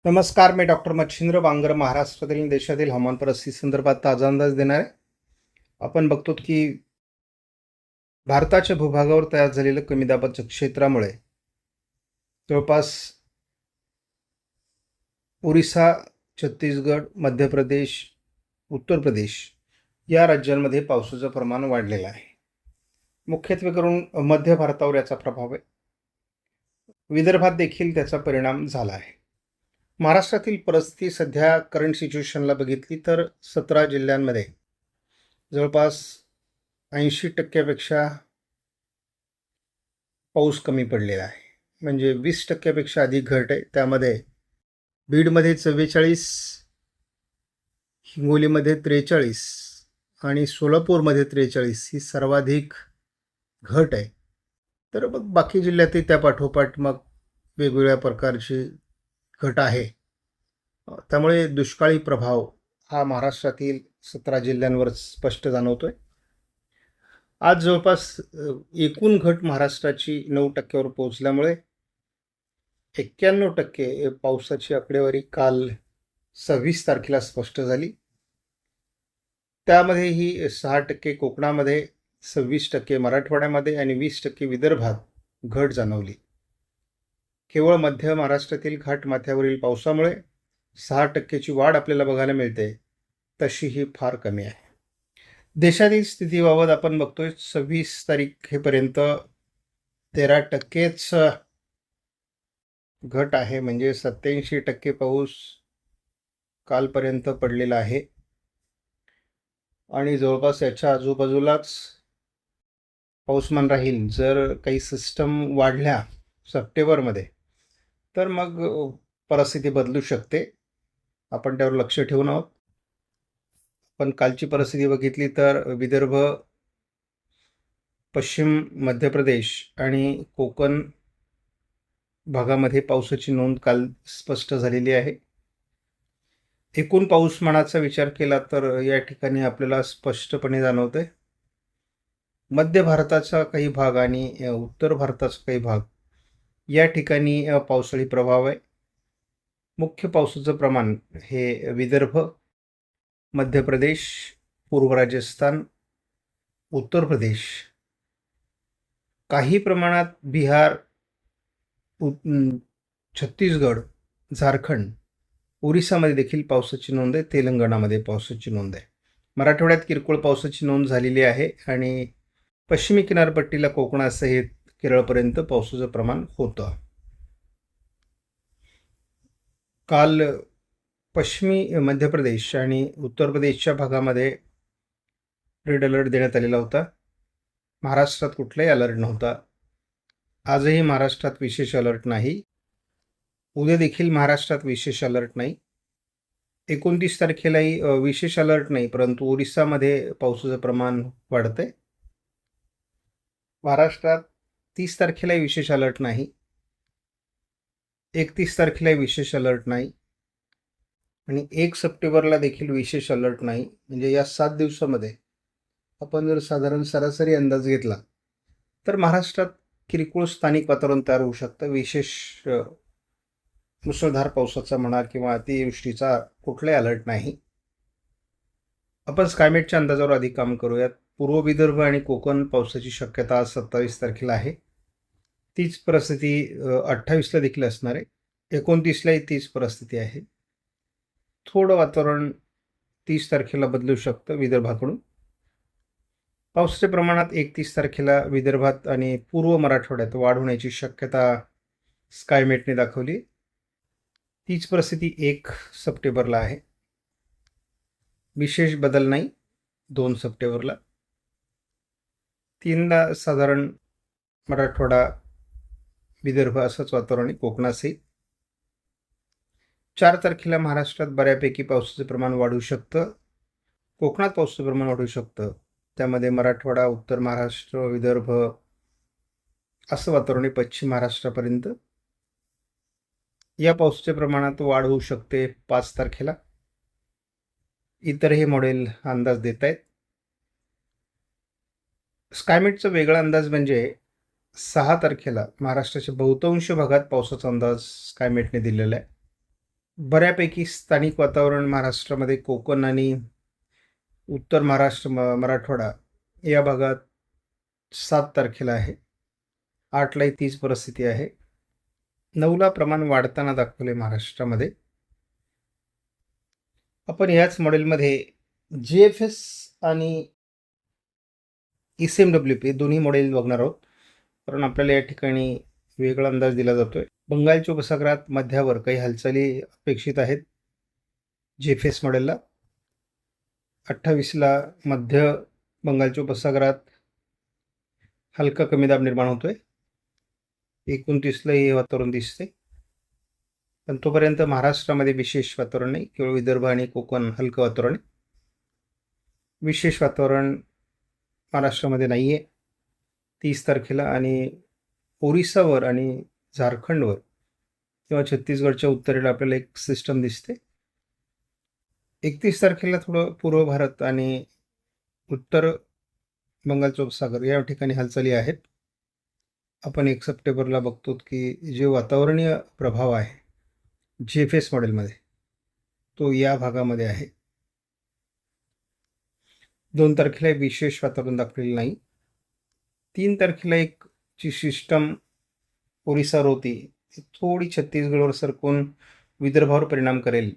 नमस्कार, मी डॉक्टर मच्छिंद्र बांगर महाराष्ट्रातील आणि देशातील हवामान परिस्थिती संदर्भात ताजा अंदाज देणार आहे. आपण बघतो की भारताच्या भूभागावर तयार झालेलं कमी दाबाच्या क्षेत्रामुळे जवळपास ओरिसा, छत्तीसगड, मध्य प्रदेश, उत्तर प्रदेश या राज्यांमध्ये पावसाचं प्रमाण वाढलेलं आहे. मुख्यत्वे करून मध्य भारतावर याचा प्रभाव आहे. विदर्भात देखील त्याचा परिणाम झाला आहे. महाराष्ट्रातील परिस्थिती सध्या करंट सिच्युएशनला बघितली तर 17 जिल्ह्यांमध्ये जवळपास 80% पाऊस कमी पडलेला आहे. म्हणजे 20% अधिक घट आहे. त्यामध्ये बीडमध्ये 44, हिंगोलीमध्ये 43 आणि सोलापूरमध्ये 43 ही सर्वाधिक घट आहे. तर मग बाकी जिल्ह्यातही त्या पाठोपाठ मग वेगवेगळ्या प्रकारची घट आहे. त्यामुळे दुष्काळी प्रभाव हा महाराष्ट्रातील 17 जिल्ह्यांवर स्पष्ट जाणवतोय. आज जवळपास एकूण घट महाराष्ट्राची 9% पोहोचल्यामुळे 91% पावसाची आकडेवारी काल 26 तारखेला स्पष्ट झाली. त्यामध्येही 6% कोकणामध्ये, 26% मराठवाड्यामध्ये आणि 20% विदर्भात घट जाणवली. केवळ मध्य महाराष्ट्रातील घाटमाथ्यावरील पावसामुळे 6%ची वाढ आपल्याला बघायला मिळते, तशीही फार कमी आहे. देशातील स्थितीबाबत आपण बघतोय 26 तारखेपर्यंत 13%च घट आहे. म्हणजे 87% पाऊस कालपर्यंत पडलेला आहे आणि जवळपास याच्या आजूबाजूलाच पाऊसमान राहील. जर काही सिस्टम वाढल्या सप्टेंबरमध्ये तर मग परिस्थिती बदलू शकते. आपण त्यावर लक्ष ठेवून आहोत. पण कालची परिस्थिती बघितली तर विदर्भ, पश्चिम मध्य प्रदेश आणि कोकण भागामध्ये पावसाची नोंद काल स्पष्ट झालेली आहे. एकूण पाऊसमानाचा विचार केला तर या ठिकाणी आपल्याला स्पष्टपणे जाणवते मध्य भारताचा काही भाग आणि उत्तर भारताचा काही भाग या ठिकाणी पावसाळी प्रभाव आहे. मुख्य पावसाचं प्रमाण हे विदर्भ, मध्य प्रदेश, पूर्व राजस्थान, उत्तर प्रदेश, काही प्रमाणात बिहार, छत्तीसगड, झारखंड, ओरिसामध्ये देखील पावसाची नोंद आहे. तेलंगणामध्ये पावसाची नोंद आहे. मराठवाड्यात किरकोळ पावसाची नोंद झालेली आहे आणि पश्चिमी किनारपट्टीला कोकणासहित केरळपर्यंत पावसाचं प्रमाण होतं. काल पश्चिमी मध्य प्रदेश आणि उत्तर प्रदेशच्या भागामध्ये रेड अलर्ट देण्यात आलेला होता. महाराष्ट्रात कुठलाही अलर्ट नव्हता. आजही महाराष्ट्रात विशेष अलर्ट नाही. उद्या देखील महाराष्ट्रात विशेष अलर्ट नाही. 29 तारखेलाही विशेष अलर्ट नाही, परंतु ओरिसामध्ये पावसाचं प्रमाण वाढतंय. महाराष्ट्रात 30 तारखेलाही विशेष अलर्ट नाही. 31 तारखेलाही विशेष अलर्ट नाही आणि 1 सप्टेंबरला देखील विशेष अलर्ट नाही. म्हणजे या 7 दिवसामध्ये आपण जर साधारण सरासरी अंदाज घेतला तर महाराष्ट्रात किरकोळ स्थानिक वातावरण तयार होऊ शकतं. विशेष मुसळधार पावसाचा म्हणा किंवा अतिवृष्टीचा कुठलाही अलर्ट नाही. आपण स्कायमेटच्या अंदाजावर अधिक काम करूयात. पूर्व विदर्भ आणि कोकण पावसाची शक्यता आज 27 तारखेला आहे. तीच परिस्थिती 28ला देखील असणार आहे. 29लाही तीच परिस्थिती आहे. थोडं वातावरण 30 तारखेला बदलू शकतं विदर्भाकडून. पावसाच्या प्रमाणात 31 तारखेला विदर्भात आणि पूर्व मराठवाड्यात वाढ होण्याची शक्यता स्कायमेटने दाखवली. तीच परिस्थिती 1 सप्टेंबरला आहे. विशेष बदल नाही 2 सप्टेंबरला. 3ला साधारण मराठवाडा, विदर्भ असंच वातावरण आहे कोकणासहित. 4 तारखेला महाराष्ट्रात बऱ्यापैकी पावसाचं प्रमाण वाढू शकतं. कोकणात पावसाचं प्रमाण वाढू शकतं. त्यामध्ये मराठवाडा, उत्तर महाराष्ट्र, विदर्भ असं वातावरण आहे पश्चिम महाराष्ट्रापर्यंत. या पावसाच्या प्रमाणात वाढ होऊ शकते 5 तारखेला. इतरही मॉडेल अंदाज देत आहेत. स्कायमेटचा वेगळा अंदाज म्हणजे 6 तारखेला महाराष्ट्राच्या बहुतांश भागात पावसाचा अंदाज स्कायमेटने दिलेला आहे. बऱ्यापैकी स्थानिक वातावरण महाराष्ट्रामध्ये कोकण आणि उत्तर महाराष्ट्र मराठवाडा या भागात 7 तारखेला आहे. 8लाही तीच परिस्थिती आहे. 9ला प्रमाण वाढताना दाखवले महाराष्ट्रामध्ये. आपण याच मॉडेलमध्ये GFS आणि ECMWP दोन्ही मॉडेल बघणार आहोत, कारण आपल्याला या ठिकाणी वेगळा अंदाज दिला जातोय. बंगालच्या उपसागरात मध्यावर काही हालचाली अपेक्षित आहेत. GFS मॉडेलला 28ला मध्य बंगालच्या उपसागरात हलका कमी दाब निर्माण होतोय. 29ला हे वातावरण दिसते, पण तोपर्यंत महाराष्ट्रामध्ये विशेष वातावरण नाही. केवळ विदर्भ आणि कोकण हलकं वातावरण आहे. विशेष वातावरण महाराष्ट्रामध्ये नाही आहे 30 तारखेला. आणि ओरिसावर आणि झारखंडवर किंवा छत्तीसगडच्या उत्तरेला आपल्याला एक सिस्टम दिसते. 31 तारखेला थोडं पूर्व भारत आणि उत्तर बंगालचा उपसागर या ठिकाणी हालचाली आहेत. आपण 1 सप्टेंबरला बघतो की जे वातावरणीय प्रभाव आहे GFS मॉडेलमध्ये तो या भागामध्ये आहे. 2 तारखेला विशेष वातावरण दाखवलेलं नाही. 3 तारखेला एक जी सिस्टम ओरिसावर होती ती थोडी छत्तीसगडवर सरकून विदर्भावर परिणाम करेल.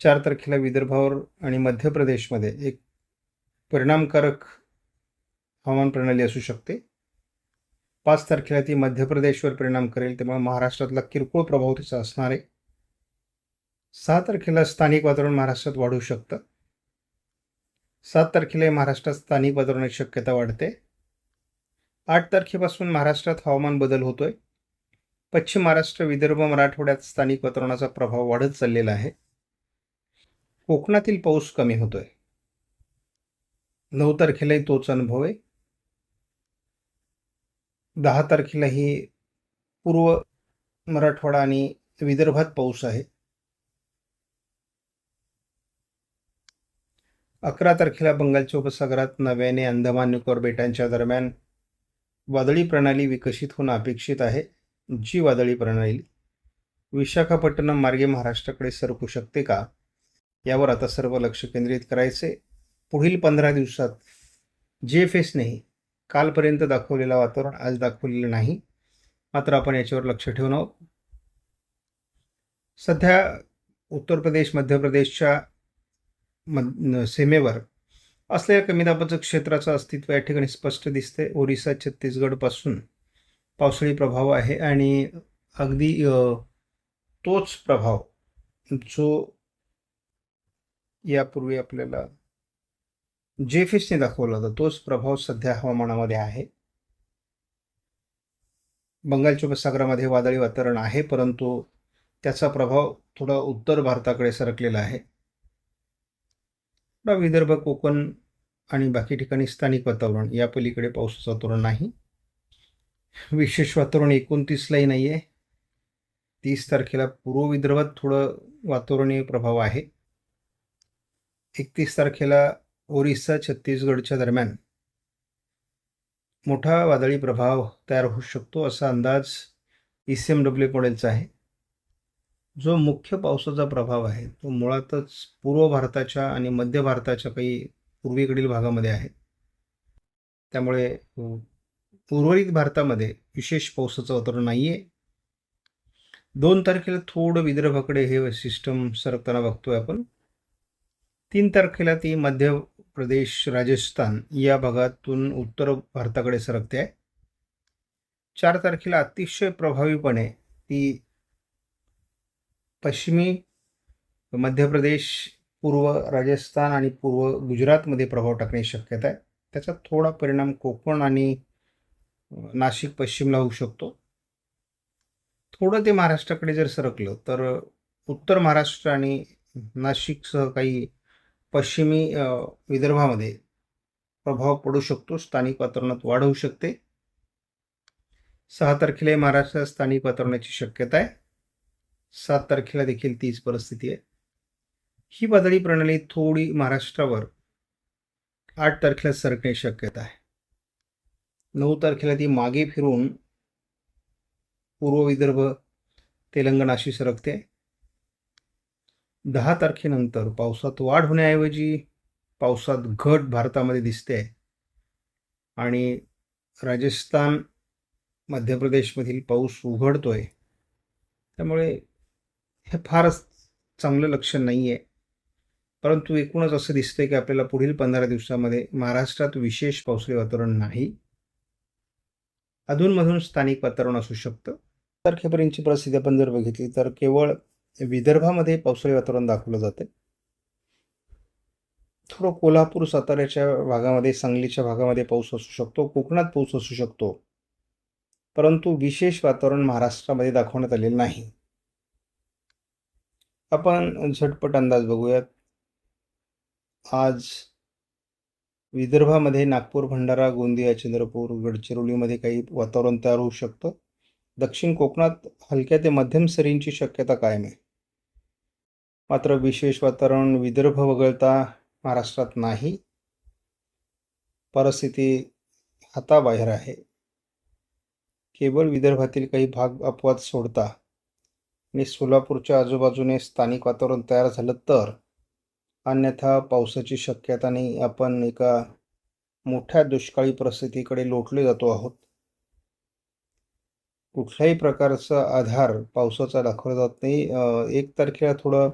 4 तारखेला विदर्भावर आणि मध्य प्रदेशमध्ये एक परिणामकारक हवामान प्रणाली असू शकते. 5 तारखेला ती मध्य प्रदेशवर परिणाम करेल, त्यामुळे महाराष्ट्रातला किरकोळ प्रभाव त्याचा असणार आहे. 6 तारखेला स्थानिक वातावरण महाराष्ट्रात वाढू शकतं. 7 तारखेला महाराष्ट्रात स्थानिक वातावरणाची शक्यता वाढते. 8 तारखेपासून महाराष्ट्रात हवामान बदल होतोय. पश्चिम महाराष्ट्र, विदर्भ, मराठवाड्यात स्थानिक वातावरणाचा प्रभाव वाढत चाललेला आहे. कोकणातील पाऊस कमी होतोय. 9 तारखेलाही तोच अनुभव आहे. 10 तारखेलाही पूर्व मराठवाडा आणि विदर्भात पाऊस आहे. 11 तारखेला बंगालच्या उपसागरात नव्याने अंदमान निकोबार बेटांच्या दरम्यान वादळी प्रणाली विकसित होणं अपेक्षित आहे. जी वादळी प्रणाली विशाखापट्टणम मार्गे महाराष्ट्राकडे सरकू शकते का, यावर आता सर्व लक्ष केंद्रित करायचे. पुढील 15 दिवसात GFSनेही कालपर्यंत दाखवलेलं वातावरण आज दाखवलेलं नाही, मात्र आपण याच्यावर लक्ष ठेवून आहोत. सध्या उत्तर प्रदेश, मध्य प्रदेशच्या सीमेवर असलेल्या कमी दाबाचं क्षेत्राचं अस्तित्व या ठिकाणी स्पष्ट दिसते. ओरिसा, छत्तीसगडपासून पावसाळी प्रभाव आहे आणि अगदी तोच प्रभाव जो यापूर्वी आपल्याला GFSने दाखवला होता, तोच प्रभाव सध्या हवामानामध्ये आहे. बंगालच्या उपसागरामध्ये वादळी वातावरण आहे, परंतु त्याचा प्रभाव थोडा उत्तर भारताकडे सरकलेला आहे. विदर्भ, कोकण आणि बाकी ठिकाणी स्थानिक वातावरण, या पलीकडे पावसाचं वातावरण नाही. विशेष वातावरण 29लाही नाही आहे. 30 तारखेला पूर्व विदर्भात थोडं वातावरणीय प्रभाव आहे. 31 तारखेला ओरिसा, छत्तीसगडच्या दरम्यान मोठा वादळी प्रभाव तयार होऊ शकतो असा अंदाज ECMW मॉडेलचा आहे. जो मुख्य पावसाचा प्रभाव आहे तो मुळातच पूर्व भारताच्या आणि मध्य भारताच्या काही पूर्वेकडील भागामध्ये आहे. त्यामुळे उर्वरित भारतामध्ये विशेष पावसाचं वातावरण नाही आहे. 2 तारखेला थोडं विदर्भाकडे हे सिस्टम सरकताना बघतोय आपण. 3 तारखेला ती मध्य प्रदेश, राजस्थान या भागातून उत्तर भारताकडे सरकते आहे. 4 तारखेला अतिशय प्रभावीपणे ती पश्चिमी मध्य प्रदेश, पूर्व राजस्थान आणि पूर्व गुजरातमध्ये प्रभाव टाकण्याची शक्यता आहे. त्याचा थोडा परिणाम कोकण आणि नाशिक पश्चिमला होऊ शकतो. थोडं ते महाराष्ट्राकडे जर सरकलं तर उत्तर महाराष्ट्र आणि नाशिकसह काही पश्चिमी विदर्भामध्ये प्रभाव पडू शकतो. स्थानिक वातावरणात वाढ होऊ शकते. 6 तारखेला महाराष्ट्रात स्थानिक वातावरणाची शक्यता आहे. 7 तारखेला देखील तीच परिस्थिती आहे. ही वादळी प्रणाली थोडी महाराष्ट्रावर 8 तारखेला सरकण्याची शक्यता आहे. 9 तारखेला ती मागे फिरून पूर्व विदर्भ, तेलंगणाशी सरकते. 10 तारखेनंतर पावसात वाढ होण्याऐवजी पावसात घट भारतामध्ये दिसते आहे आणि राजस्थान, मध्य प्रदेशमधील पाऊस उघडतोय. त्यामुळे हे फारच चांगलं लक्षण नाही आहे. परंतु एकूणच असं दिसतंय की आपल्याला पुढील 15 दिवसामध्ये महाराष्ट्रात विशेष पावसाळी वातावरण नाही. अधूनमधून स्थानिक वातावरण असू शकतं. तारखेपर्यंतची परिस्थिती आपण जर बघितली तर केवळ विदर्भामध्ये पावसाळी वातावरण दाखवलं जाते. थोडं कोल्हापूर, साताऱ्याच्या भागामध्ये, सांगलीच्या भागामध्ये पाऊस असू शकतो, कोकणात पाऊस असू शकतो. परंतु विशेष वातावरण महाराष्ट्रामध्ये दाखवण्यात आलेलं नाही. आपण झटपट अंदाज बघूयात. आज विदर्भामध्ये नागपूर, भंडारा, गोंदिया, चंद्रपूर, गडचिरोलीमध्ये काही वातावरण तयार होऊ शकतं. दक्षिण कोकणात हलक्या ते मध्यम सरींची शक्यता कायम आहे. मात्र विशेष वातावरण विदर्भ वगळता महाराष्ट्रात नाही. परिस्थिती हाताबाहेर आहे. केवळ विदर्भातील काही भाग अपवाद सोडता आणि सोलापूरच्या आजूबाजूने स्थानिक वातावरण तयार झालं तर, अन्यथा पावसाची शक्यता नाही. आपण एका मोठ्या दुष्काळी परिस्थितीकडे लोटले जातो आहोत. कुठल्याही प्रकारचा आधार पावसाचा दाखवला जात नाही. 1 तारखेला थोडं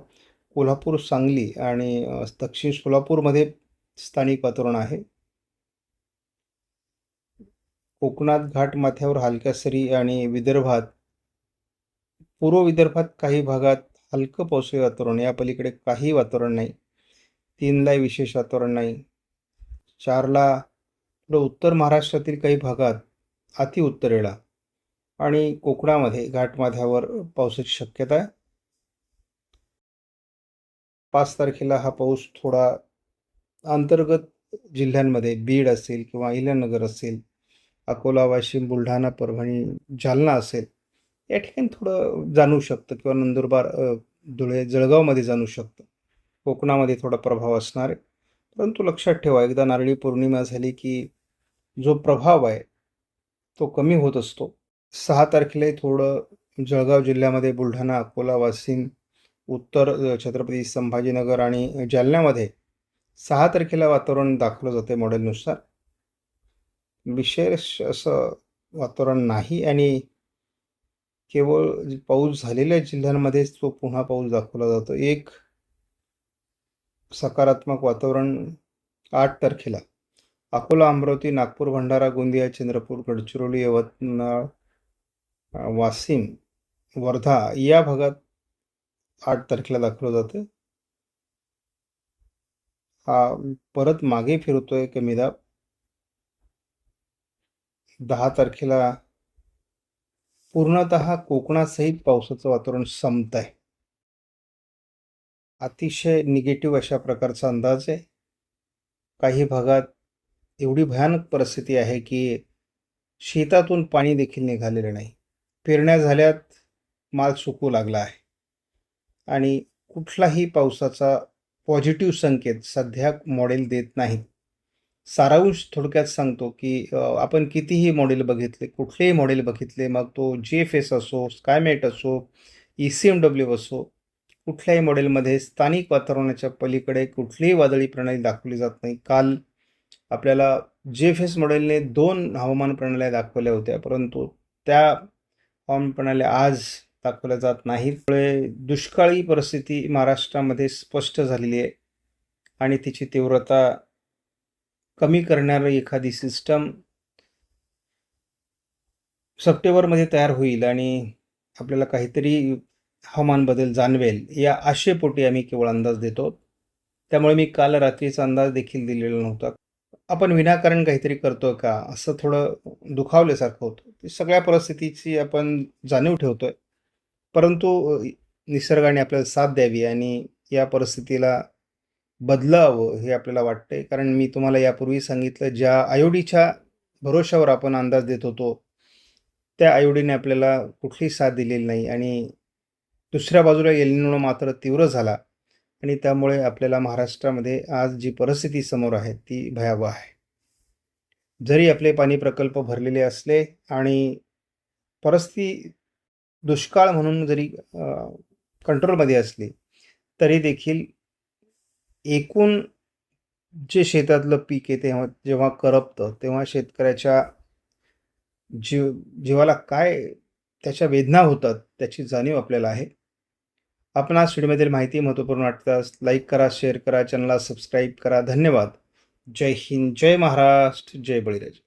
कोल्हापूर, सांगली आणि दक्षिण सोलापूरमध्ये स्थानिक वातावरण आहे. कोकणात घाटमाथ्यावर हलक्या सरी आणि विदर्भात, पूर्व विदर्भात काही भागात हलकं पावसाळी वातावरण. या पलीकडे काही वातावरण नाही. 3ला विशेष वातावरण नाही. 4ला उत्तर महाराष्ट्रातील काही भागात अतिउत्तरेला आणि कोकणामध्ये घाटमाथ्यावर पावसाची शक्यता आहे. 5 तारखेला हा पाऊस थोडा अंतर्गत जिल्ह्यांमध्ये, बीड असेल किंवा अहिल्यानगर असेल, अकोला, वाशिम, बुलढाणा, परभणी, जालना असेल, या ठिकाणी थोडं जाणवू शकतं किंवा नंदुरबार, धुळे, जळगावमध्ये जाणवू शकतं. कोकणामध्ये थोडा प्रभाव असणार आहे. परंतु लक्षात ठेवा, एकदा नारळी पौर्णिमा झाली की जो प्रभाव आहे तो कमी होत असतो. 6 तारखेला थोडं जळगाव जिल्ह्यामध्ये, बुलढाणा, अकोला, वाशिम, उत्तर छत्रपती संभाजीनगर आणि जालन्यामध्ये 6 तारखेला वातावरण दाखवलं जाते मॉडेलनुसार. विशेष असं वातावरण नाही आणि केवळ पाऊस झालेल्या जिल्ह्यांमध्येच तो पुन्हा पाऊस दाखवला जातो. एक सकारात्मक वातावरण 8 तारखेला अकोला, अमरावती, नागपूर, भंडारा, गोंदिया, चंद्रपूर, गडचिरोली, यवतमाळ, वाशिम, वर्धा या भागात 8 तारखेला दाखवलं जातं. हा परत मागे फिरतोय कमी दाब. 10 तारखेला पूर्णतः कोकणासहित पावसाचं वातावरण संपत आहे. अतिशय निगेटिव्ह अशा प्रकारचा अंदाज आहे. काही भागात एवढी भयानक परिस्थिती आहे की शेतातून पाणी देखील निघालेलं नाही. पेरण्या झाल्यात, माल सुकू लागला आहे आणि कुठलाही पावसाचा पॉझिटिव्ह संकेत सध्या मॉडेल देत नाहीत. सारांश थोडक्यात सांगतो की आपण कितीही मॉडेल बघितले, कुठलेही मॉडेल बघितले, मग तो GFS असो, स्कायमेट असो, ECMW असो, कुठल्याही मॉडेलमध्ये स्थानिक वातावरणाच्या पलीकडे कुठलीही वादळी प्रणाली दाखवली जात नाही. काल आपल्याला GFS मॉडेलने 2 हवामान प्रणाल्या दाखवल्या होत्या, परंतु त्या हवामान प्रणाल्या आज दाखवल्या जात नाहीत. त्यामुळे दुष्काळी परिस्थिती महाराष्ट्रामध्ये स्पष्ट झालेली आहे आणि तिची तीव्रता कमी करणारी एखादी सिस्टम सप्टेंबरमध्ये तयार होईल आणि आपल्याला काहीतरी हवामान बदल जाणवेल, या आशेपोटी आम्ही केवळ अंदाज देतो. त्यामुळे मी काल रात्रीचा अंदाज देखील दिलेला नव्हता. आपण विनाकारण काहीतरी करतो का, असं थोडं दुखावल्यासारखं होतं. सगळ्या परिस्थितीची आपण जाणीव ठेवतोय, परंतु निसर्गाने आपल्याला साथ द्यावी आणि या परिस्थितीला बदलावं हे आपल्याला वाटतंय. कारण मी तुम्हाला यापूर्वी सांगितलं, ज्या आयोडीच्या भरोशावर आपण अंदाज देत होतो, त्या आयोडीने आपल्याला कुठलीही साथ दिलेली नाही आणि दुसऱ्या बाजूला एल निनो मात्र तीव्र झाला आणि त्यामुळे आपल्याला महाराष्ट्रामध्ये आज जी परिस्थिती समोर आहे ती भयावह आहे. जरी आपले पाणी प्रकल्प भरलेले असले आणि परिस्थिती दुष्काळ म्हणून जरी कंट्रोलमध्ये असली, तरी देखील एकूण जे शेतातलं पीक आहे तेव्हा जेव्हा करपतं तेव्हा शेतकऱ्याच्या जीवाला काय त्याच्या वेदना होतात त्याची जाणीव आपल्याला आहे. आपणास व्हिडिओमधील माहिती महत्त्वपूर्ण वाटल्यास लाईक करा, शेअर करा, चॅनलला सबस्क्राईब करा. धन्यवाद. जय हिंद, जय महाराष्ट्र, जय बळीराजा.